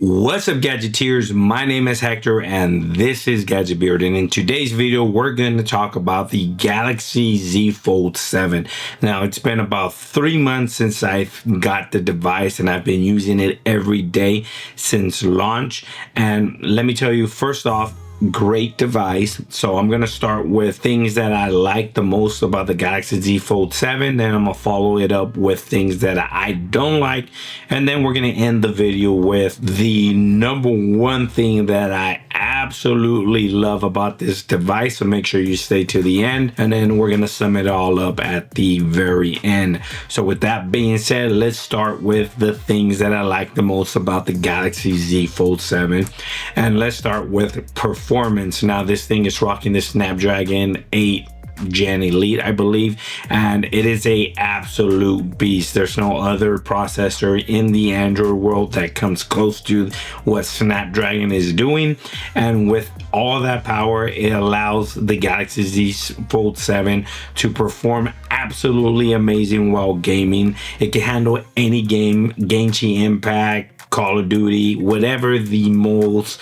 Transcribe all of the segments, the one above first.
What's up, Gadgeteers? My name is Hector and this is Gadget Beard, and in today's video we're going to talk about the Galaxy Z Fold 7. Now, it's been about 3 months since I got the device and I've been using it every day since launch. And let me tell you, first off, great device. So I'm going to start with things that I like the most about the Galaxy Z Fold 7. Then I'm going to follow it up with things that I don't like. And then we're going to end the video with the number one thing that I absolutely love about this device. So make sure you stay to the end. And then we're going to sum it all up at the very end. So with that being said, let's start with the things that I like the most about the Galaxy Z Fold 7. And let's start with performance. Now, this thing is rocking the Snapdragon 8 Gen Elite, I believe, and it is a absolute beast. There's no other processor in the Android world that comes close to what Snapdragon is doing. And with all that power, it allows the Galaxy Z Fold 7 to perform absolutely amazing while gaming. It can handle any game, Genshin Impact, Call of Duty, whatever the most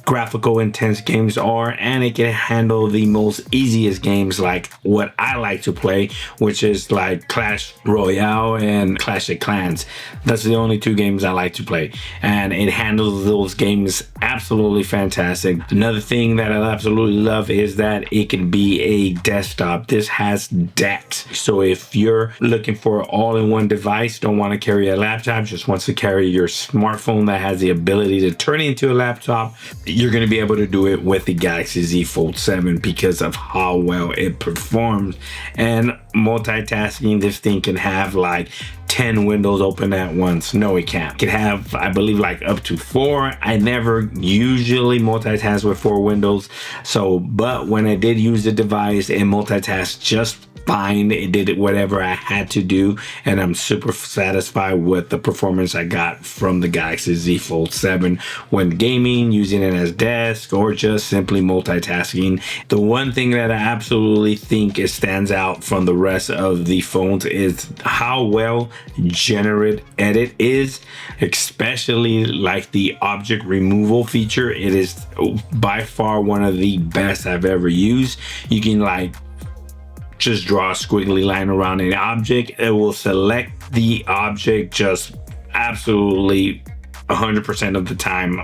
graphical intense games are, and it can handle the most easiest games like what I like to play, which is like Clash Royale and Clash of Clans. That's the only two games I like to play, and it handles those games absolutely fantastic. Another thing that I absolutely love is that it can be a desktop. This has DeX, so if you're looking for an all-in-one device, don't want to carry a laptop, just wants to carry your smartphone that has the ability to turn into a laptop, you're going to be able to do it with the Galaxy Z Fold 7 because of how well it performs. And multitasking, this thing can have like 10 windows open at once. No, it can't. It can have, I believe, like up to 4. I never usually multitask with 4 windows. So, but when I did use the device, it multitasked just fine. It did whatever I had to do, and I'm super satisfied with the performance I got from the Galaxy Z Fold 7 when gaming, using it as desk, or just simply multitasking. The one thing that I absolutely think it stands out from the rest of the phones is how well Generate Edit is, especially like the object removal feature. It is by far one of the best I've ever used. You can like just draw a squiggly line around an object. It will select the object just absolutely 100% of the time.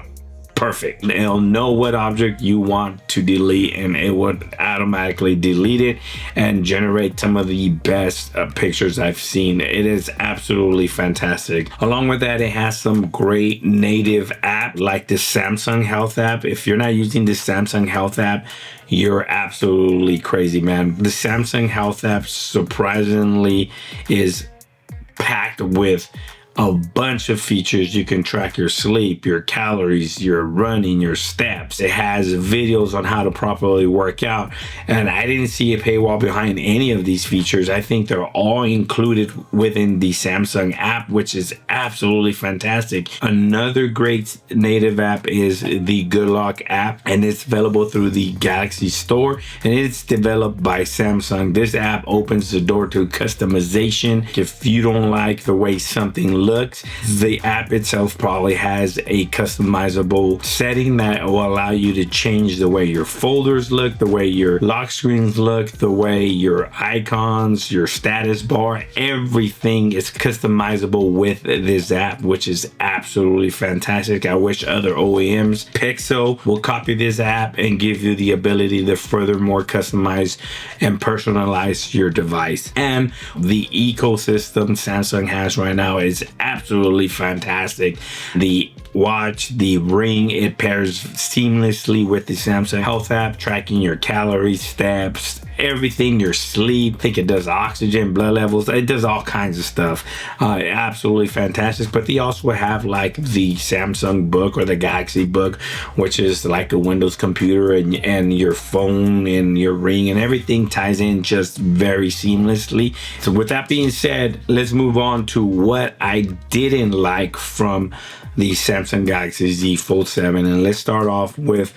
Perfect. It'll know what object you want to delete, and it would automatically delete it and generate some of the best pictures I've seen. It is absolutely fantastic. Along with that, it has some great native app like the Samsung Health app. If you're not using the Samsung Health app, you're absolutely crazy, man. The Samsung Health app surprisingly is packed with a bunch of features. You can track your sleep, your calories, your running, your steps. It has videos on how to properly work out, and I didn't see a paywall behind any of these features. I think they're all included within the Samsung app, which is absolutely fantastic. Another great native app is the Good Luck app, and it's available through the Galaxy Store, and it's developed by Samsung. This app opens the door to customization. If you don't like the way something looks, the app itself probably has a customizable setting that will allow you to change the way your folders look, the way your lock screens look, the way your icons, your status bar. Everything is customizable with this app, which is absolutely fantastic. I wish other OEMs, Pixel, will copy this app and give you the ability to furthermore customize and personalize your device. And the ecosystem Samsung has right now is absolutely fantastic. The watch, the ring, it pairs seamlessly with the Samsung Health app, tracking your calories, steps, everything, your sleep. I think it does oxygen, blood levels. It does all kinds of stuff. Absolutely fantastic. But they also have like the Samsung Book or the Galaxy Book, which is like a Windows computer, and your phone and your ring and everything ties in just very seamlessly. So with that being said, let's move on to what I didn't like from the Samsung Galaxy Z Fold 7, and let's start off with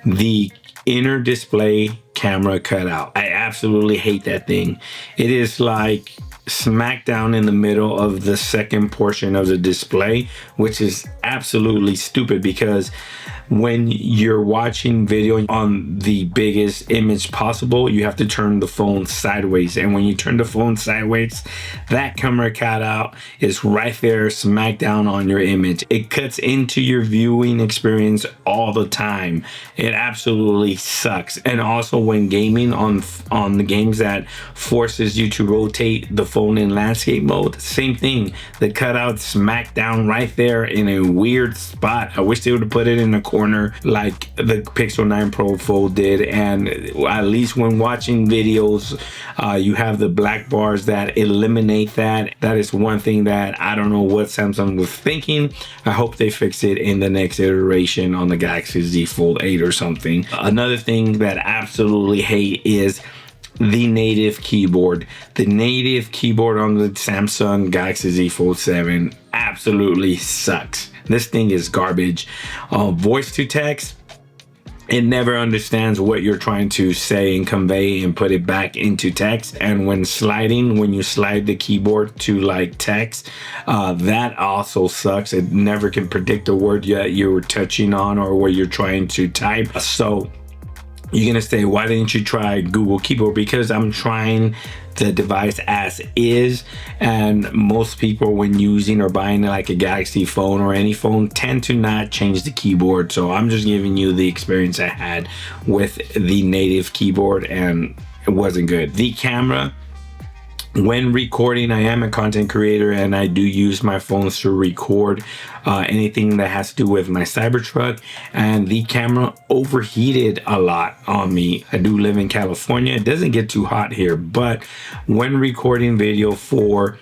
the inner display camera cutout. I absolutely hate that thing. It is like smack down in the middle of the second portion of the display, which is absolutely stupid because when you're watching video on the biggest image possible, you have to turn the phone sideways. And when you turn the phone sideways, that camera cutout is right there, smack down on your image. It cuts into your viewing experience all the time. It absolutely sucks. And also when gaming on the games that forces you to rotate the phone in landscape mode, same thing. The cutout smack down right there in a weird spot. I wish they would have put it in the corner like the Pixel 9 Pro Fold did, and at least when watching videos you have the black bars that eliminate that. That is one thing that I don't know what Samsung was thinking. I hope they fix it in the next iteration on the Galaxy Z Fold 8 or something. Another thing that I absolutely hate is the native keyboard. The native keyboard on the Samsung Galaxy Z Fold 7 absolutely sucks. This thing is garbage. Voice to text, it never understands what you're trying to say and convey and put it back into text. And when sliding, when you slide the keyboard to like text, that also sucks. It never can predict the word that you're touching on or what you're trying to type. So you're gonna say, why didn't you try Google Keyboard? Because I'm trying the device as is, and most people when using or buying like a Galaxy phone or any phone tend to not change the keyboard. So I'm just giving you the experience I had with the native keyboard, and it wasn't good. The camera, when recording, I am a content creator and I do use my phones to record anything that has to do with my Cybertruck, and the camera overheated a lot on me. I do live in California. It doesn't get too hot here, but when recording video for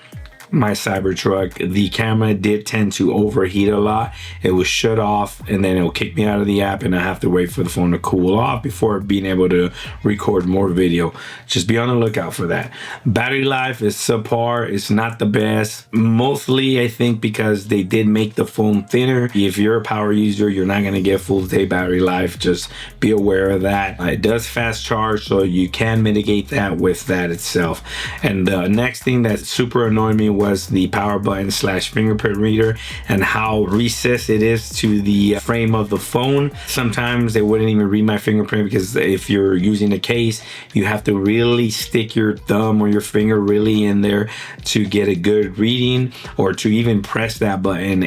my Cybertruck, the camera did tend to overheat a lot. It was shut off and then it'll kick me out of the app and I have to wait for the phone to cool off before being able to record more video. Just be on the lookout for that. Battery life is subpar. It's not the best. Mostly I think because they did make the phone thinner. If you're a power user, you're not going to get full day battery life. Just be aware of that. It does fast charge, so you can mitigate that with that itself. And the next thing that super annoyed me was the power button / fingerprint reader and how recessed it is to the frame of the phone. Sometimes they wouldn't even read my fingerprint because if you're using a case, you have to really stick your thumb or your finger really in there to get a good reading or to even press that button.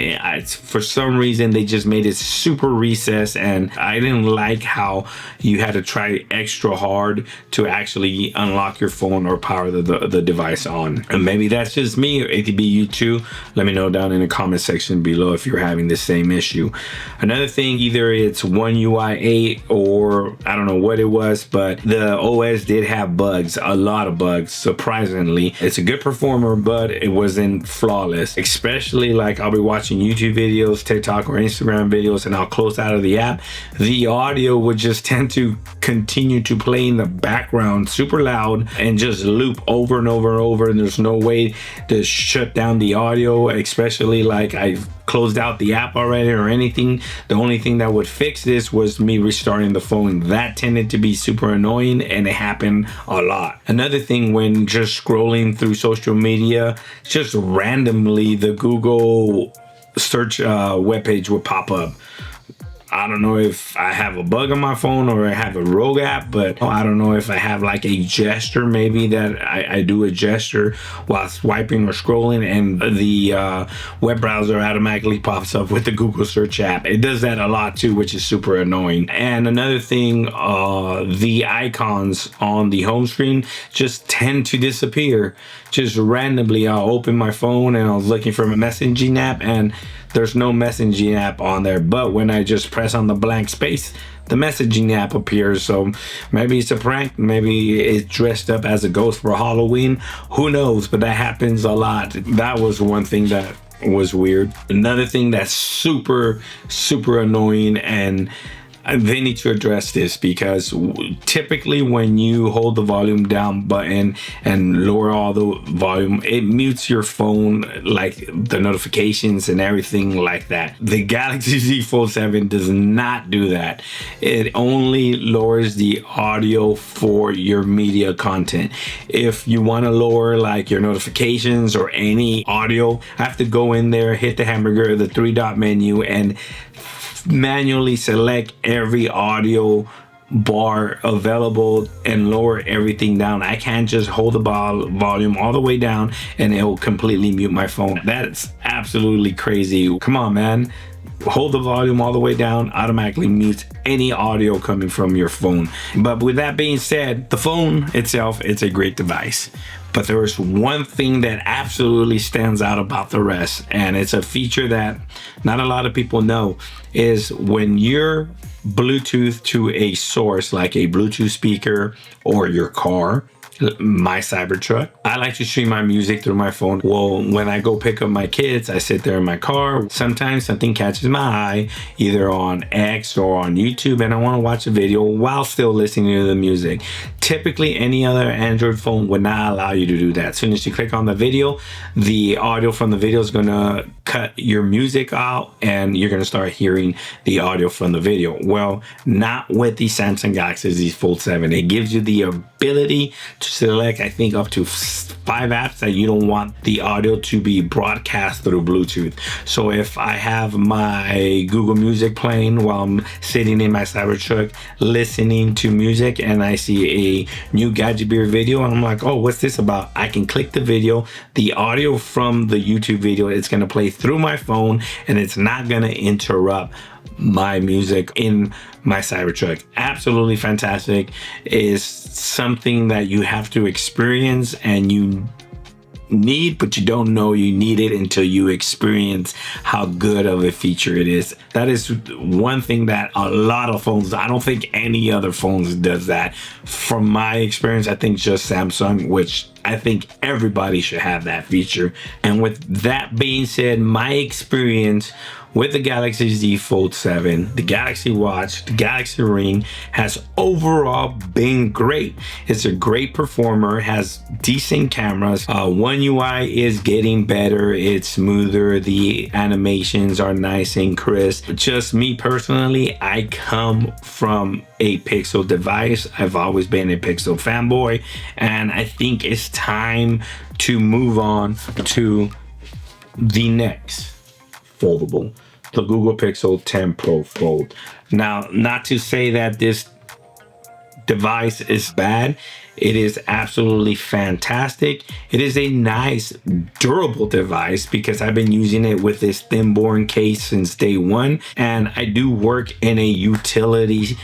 For some reason, they just made it super recessed, and I didn't like how you had to try extra hard to actually unlock your phone or power the device on. And maybe that's just me. It could be you too. Let me know down in the comment section below if you're having the same issue. Another thing, either it's One UI 8 or I don't know what it was, but the OS did have bugs, a lot of bugs, surprisingly. It's a good performer, but it wasn't flawless. Especially like I'll be watching YouTube videos, TikTok or Instagram videos, and I'll close out of the app. The audio would just tend to continue to play in the background super loud and just loop over and over and over, and there's no way to shut down the audio, especially like I've closed out the app already or anything. The only thing that would fix this was me restarting the phone. That tended to be super annoying, and it happened a lot. Another thing, when just scrolling through social media, just randomly the Google search webpage would pop up. I don't know if I have a bug on my phone or I have a rogue app, but I don't know if I have like a gesture, maybe that I do a gesture while swiping or scrolling, and the web browser automatically pops up with the Google search app. It does that a lot too, which is super annoying. And another thing, the icons on the home screen just tend to disappear. Just randomly, I'll open my phone and I was looking for a messaging app and there's no messaging app on there, but when I just press on the blank space, the messaging app appears. So maybe it's a prank, maybe it's dressed up as a ghost for Halloween, who knows, but that happens a lot. That was one thing that was weird. Another thing that's super annoying, and they need to address this, because typically when you hold the volume down button and lower all the volume, it mutes your phone, like the notifications and everything like that. The Galaxy Z Fold 7 does not do that. It only lowers the audio for your media content. If you want to lower like your notifications or any audio, I have to go in there, hit the hamburger, the 3-dot menu, and manually select every audio bar available and lower everything down. I can't just hold the volume all the way down and it will completely mute my phone. That's absolutely crazy. Come on, man. Hold the volume all the way down, automatically mutes any audio coming from your phone. But with that being said, the phone itself, it's a great device. But there's one thing that absolutely stands out about the rest, and it's a feature that not a lot of people know, is when you're Bluetooth to a source like a Bluetooth speaker or your car, my Cybertruck, I like to stream my music through my phone. Well, when I go pick up my kids, I sit there in my car. Sometimes something catches my eye, either on X or on YouTube, and I want to watch a video while still listening to the music. Typically, any other Android phone would not allow you to do that. As soon as you click on the video, the audio from the video is going to cut your music out and you're going to start hearing the audio from the video. Well, not with the Samsung Galaxy Z Fold 7. It gives you the ability to select, I think, up to 5 apps that you don't want the audio to be broadcast through Bluetooth. So if I have my Google Music playing while I'm sitting in my Cybertruck listening to music and I see a new Gadget Beard video and I'm like, oh, what's this about? I can click the video, the audio from the YouTube video, it's going to play through my phone and it's not going to interrupt my music in my Cybertruck. Absolutely fantastic. Is something that you have to experience and you need, but you don't know you need it until you experience how good of a feature it is. That is one thing that a lot of phones, I don't think any other phones does that. From my experience, I think just Samsung, which I think everybody should have that feature. And with that being said, my experience with the Galaxy Z Fold 7, the Galaxy Watch, the Galaxy Ring has overall been great. It's a great performer, has decent cameras. One UI is getting better, it's smoother, the animations are nice and crisp. Just me personally, I come from a Pixel device. I've always been a Pixel fanboy, and I think it's time to move on to the next foldable, the Google Pixel 10 Pro Fold. Now, not to say that this device is bad. It is absolutely fantastic. It is a nice, durable device because I've been using it with this thin-borne case since day one, and I do work in a utility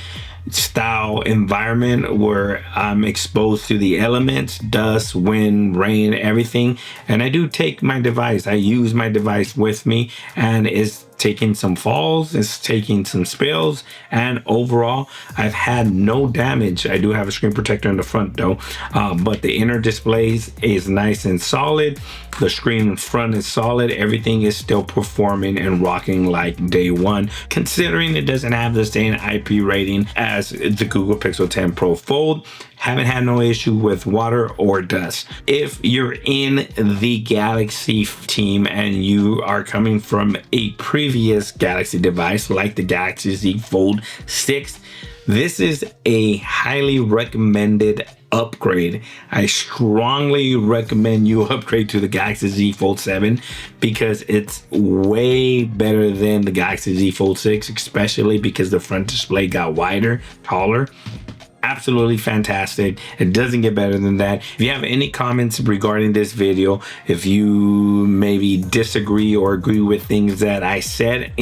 style environment where I'm exposed to the elements, dust, wind, rain, everything, and I do take my device, I use my device with me, and it's taking some falls, it's taking some spills, and overall I've had no damage. I do have a screen protector in the front though, but the inner displays is nice and solid. The screen in front is solid. Everything is still performing and rocking like day one, considering it doesn't have the same IP rating as the Google Pixel 10 Pro Fold. Haven't had no issue with water or dust. If you're in the Galaxy team and you are coming from a previous Galaxy device like the Galaxy Z Fold 6, this is a highly recommended upgrade. I strongly recommend you upgrade to the Galaxy Z Fold 7 because it's way better than the Galaxy Z Fold 6, especially because the front display got wider, taller. Absolutely fantastic. It doesn't get better than that. If you have any comments regarding this video, if you maybe disagree or agree with things that I said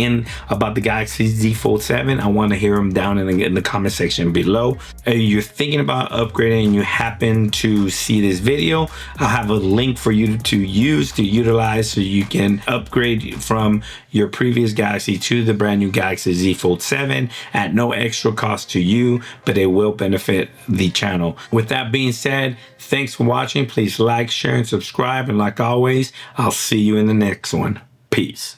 about the Galaxy Z Fold 7, I want to hear them down in the comment section below. If you're thinking about upgrading and you happen to see this video, I'll have a link for you to utilize so you can upgrade from your previous Galaxy to the brand new Galaxy Z Fold 7 at no extra cost to you, but it will benefit the channel. With that being said, thanks for watching. Please like, share, and subscribe. And like always, I'll see you in the next one. Peace.